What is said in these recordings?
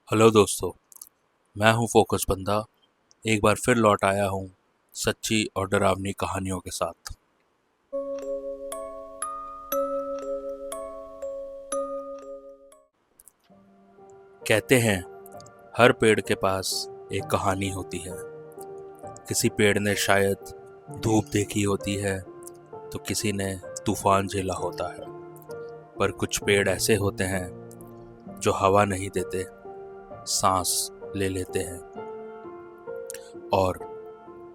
Hello दोस्तों। मैं हूं फोकस बंदा। एक बार फिर लौट आया हूं सच्ची और डरावनी कहानियों के साथ। कहते हैं हर पेड़ के पास एक कहानी होती है। किसी पेड़ ने शायद धूप देखी होती है तो किसी ने तूफान झेला होता है। पर कुछ पेड़ ऐसे होते हैं जो हवा नहीं देते, सांस ले लेते हैं। और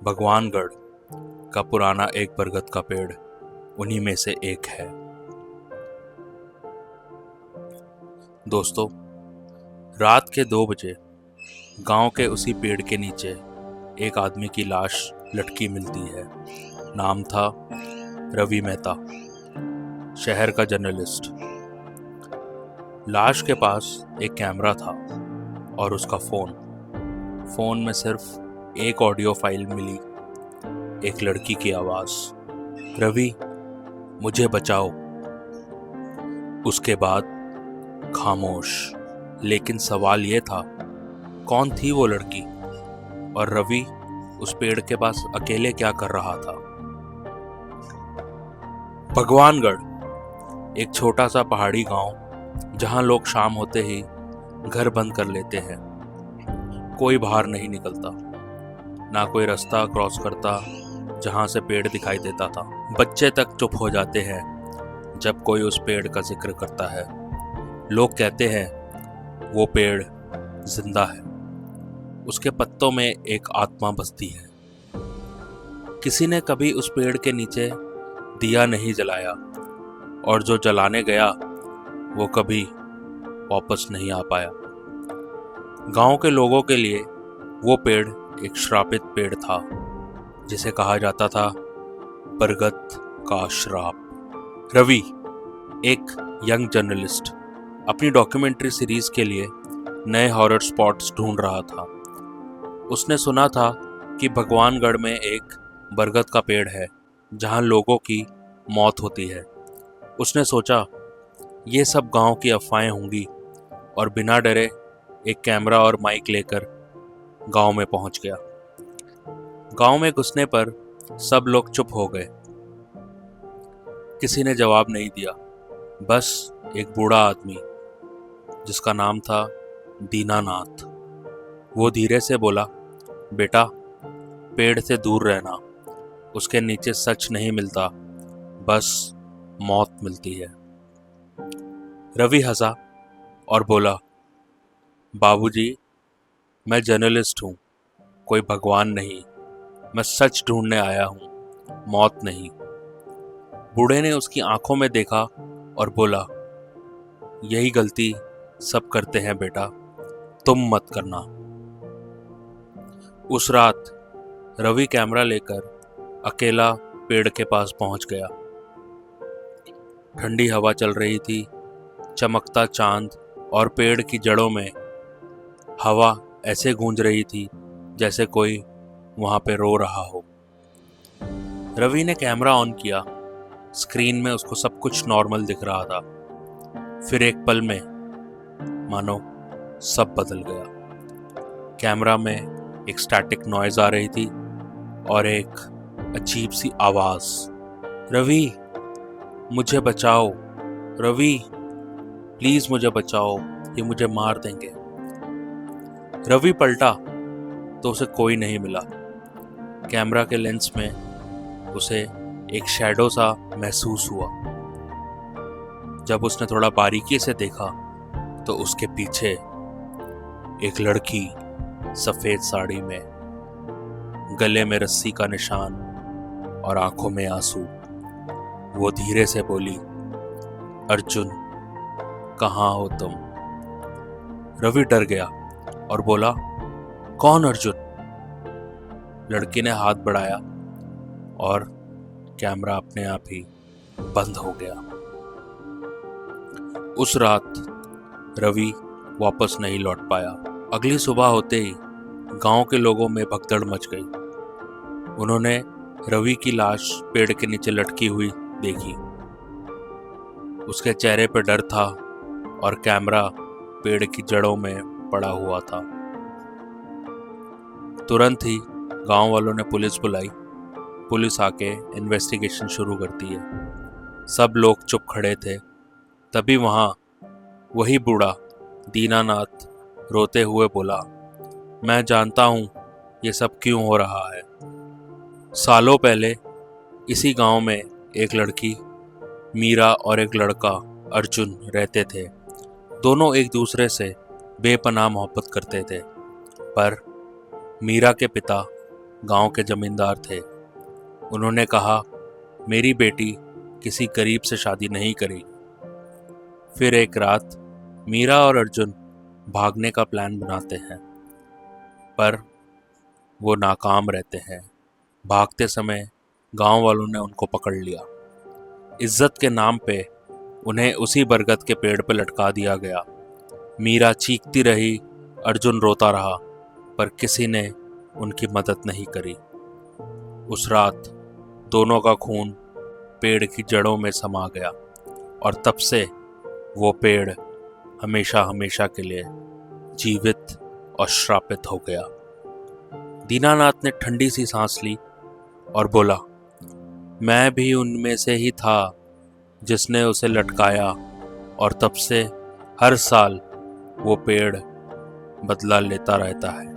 भगवानगढ़ का पुराना एक बरगद का पेड़ उन्हीं में से एक है। दोस्तों, रात के 2 बजे गांव के उसी पेड़ के नीचे एक आदमी की लाश लटकी मिलती है। नाम था रवि मेहता, शहर का जर्नलिस्ट। लाश के पास एक कैमरा था और उसका फोन में सिर्फ एक ऑडियो फाइल मिली, एक लड़की की आवाज, रवि मुझे बचाओ। उसके बाद खामोश। लेकिन सवाल ये था, कौन थी वो लड़की और रवि उस पेड़ के पास अकेले क्या कर रहा था। भगवानगढ़ एक छोटा सा पहाड़ी गांव जहां लोग शाम होते ही घर बंद कर लेते हैं। कोई बाहर नहीं निकलता, ना कोई रास्ता क्रॉस करता जहां से पेड़ दिखाई देता था। बच्चे तक चुप हो जाते हैं जब कोई उस पेड़ का जिक्र करता है। लोग कहते हैं वो पेड़ जिंदा है, उसके पत्तों में एक आत्मा बसती है। किसी ने कभी उस पेड़ के नीचे दिया नहीं जलाया और जो जलाने गया वो कभी वापस नहीं आ पाया। गांव के लोगों के लिए वो पेड़ एक श्रापित पेड़ था, जिसे कहा जाता था बरगद का श्राप। रवि एक यंग जर्नलिस्ट अपनी डॉक्यूमेंट्री सीरीज के लिए नए हॉरर स्पॉट्स ढूंढ रहा था। उसने सुना था कि भगवानगढ़ में एक बरगद का पेड़ है जहां लोगों की मौत होती है। उसने सोचा ये सब गांव की अफवाहें होंगी और बिना डरे एक कैमरा और माइक लेकर गांव में पहुंच गया। गांव में घुसने पर सब लोग चुप हो गए। किसी ने जवाब नहीं दिया। बस एक बूढ़ा आदमी जिसका नाम था दीनानाथ, वो धीरे से बोला, बेटा पेड़ से दूर रहना, उसके नीचे सच नहीं मिलता, बस मौत मिलती है। रवि हंसा और बोला, बाबूजी मैं जर्नलिस्ट हूँ, कोई भगवान नहीं, मैं सच ढूंढने आया हूँ, मौत नहीं। बूढ़े ने उसकी आंखों में देखा और बोला, यही गलती सब करते हैं बेटा, तुम मत करना। उस रात रवि कैमरा लेकर अकेला पेड़ के पास पहुंच गया। ठंडी हवा चल रही थी, चमकता चांद और पेड़ की जड़ों में हवा ऐसे गूंज रही थी जैसे कोई वहां पे रो रहा हो। रवि ने कैमरा ऑन किया। स्क्रीन में उसको सब कुछ नॉर्मल दिख रहा था। फिर एक पल में मानो सब बदल गया। कैमरा में एक स्टैटिक नॉइज आ रही थी और एक अजीब सी आवाज, रवि मुझे बचाओ, रवि प्लीज मुझे बचाओ, ये मुझे मार देंगे। रवि पलटा तो उसे कोई नहीं मिला। कैमरा के लेंस में उसे एक शैडो सा महसूस हुआ। जब उसने थोड़ा बारीकी से देखा तो उसके पीछे एक लड़की सफेद साड़ी में, गले में रस्सी का निशान और आंखों में आंसू। वो धीरे से बोली, अर्जुन कहाँ हो तुम? रवि डर गया और बोला, कौन अर्जुन? लड़की ने हाथ बढ़ाया और कैमरा अपने आप ही बंद हो गया। उस रात रवि वापस नहीं लौट पाया। अगली सुबह होते ही गांव के लोगों में भगदड़ मच गई। उन्होंने रवि की लाश पेड़ के नीचे लटकी हुई देखी। उसके चेहरे पर डर था और कैमरा पेड़ की जड़ों में पड़ा हुआ था। तुरंत ही गांव वालों ने पुलिस बुलाई। पुलिस आके इन्वेस्टिगेशन शुरू करती है। सब लोग चुप खड़े थे। तभी वहाँ वही बूढ़ा दीनानाथ रोते हुए बोला, मैं जानता हूँ ये सब क्यों हो रहा है। सालों पहले इसी गांव में एक लड़की मीरा और एक लड़का अर्जुन रहते थे। दोनों एक दूसरे से बेपनाह मोहब्बत करते थे, पर मीरा के पिता गांव के जमींदार थे। उन्होंने कहा, मेरी बेटी किसी गरीब से शादी नहीं करेगी। फिर एक रात मीरा और अर्जुन भागने का प्लान बनाते हैं, पर वो नाकाम रहते हैं। भागते समय गांव वालों ने उनको पकड़ लिया। इज्जत के नाम पे उन्हें उसी बरगद के पेड़ पर लटका दिया गया। मीरा चीखती रही, अर्जुन रोता रहा, पर किसी ने उनकी मदद नहीं करी। उस रात दोनों का खून पेड़ की जड़ों में समा गया और तब से वो पेड़ हमेशा हमेशा के लिए जीवित और श्रापित हो गया। दीनानाथ ने ठंडी सी सांस ली और बोला, मैं भी उनमें से ही था जिसने उसे लटकाया, और तब से हर साल वो पेड़ बदला लेता रहता है।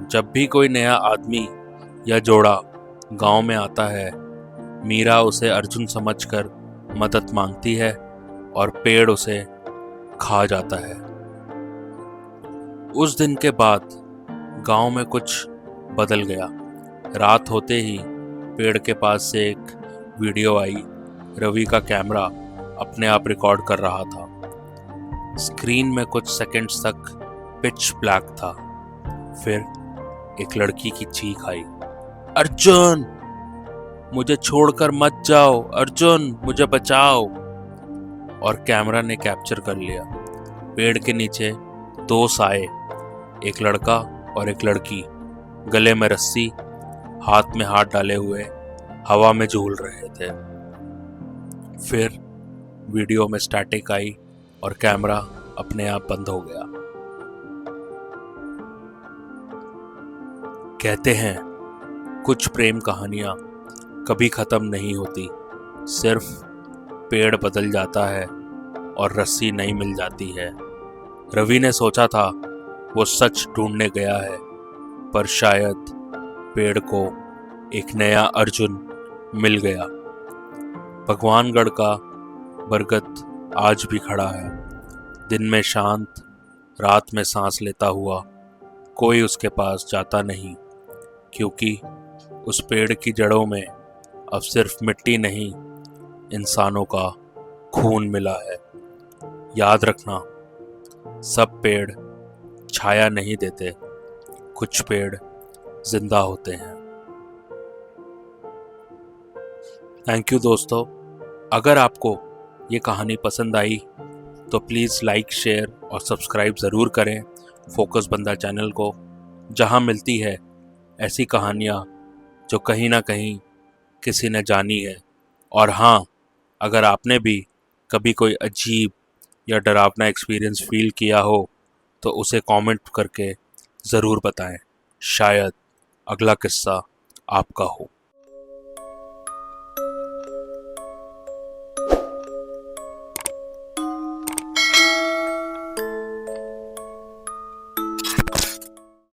जब भी कोई नया आदमी या जोड़ा गांव में आता है, मीरा उसे अर्जुन समझकर मदद मांगती है और पेड़ उसे खा जाता है। उस दिन के बाद गांव में कुछ बदल गया। रात होते ही पेड़ के पास से एक वीडियो आई। रवि का कैमरा अपने आप रिकॉर्ड कर रहा था। स्क्रीन में कुछ सेकंड्स तक पिच ब्लैक था। फिर एक लड़की की चीख आई, अर्जुन, मुझे छोड़कर मत जाओ, अर्जुन, मुझे बचाओ। और कैमरा ने कैप्चर कर लिया। पेड़ के नीचे दो साए, एक लड़का और एक लड़की, गले में रस्सी, हाथ में हाथ डाले हुए हवा में झूल रहे थे। फिर वीडियो में स्टैटिक आई और कैमरा अपने आप बंद हो गया। कहते हैं कुछ प्रेम कहानियां कभी खत्म नहीं होती, सिर्फ पेड़ बदल जाता है और रस्सी नहीं मिल जाती है। रवि ने सोचा था वो सच ढूंढने गया है, पर शायद पेड़ को एक नया अर्जुन मिल गया। भगवानगढ़ का बरगद आज भी खड़ा है, दिन में शांत, रात में सांस लेता हुआ। कोई उसके पास जाता नहीं, क्योंकि उस पेड़ की जड़ों में अब सिर्फ मिट्टी नहीं, इंसानों का खून मिला है। याद रखना, सब पेड़ छाया नहीं देते, कुछ पेड़ जिंदा होते हैं। थैंक यू दोस्तों। अगर आपको ये कहानी पसंद आई तो प्लीज़ लाइक, शेयर और सब्सक्राइब ज़रूर करें फोकस बंदा चैनल को, जहां मिलती है ऐसी कहानियां जो कहीं ना कहीं किसी ने जानी है। और हाँ, अगर आपने भी कभी कोई अजीब या डरावना एक्सपीरियंस फील किया हो तो उसे कमेंट करके ज़रूर बताएं। शायद अगला किस्सा आपका हो।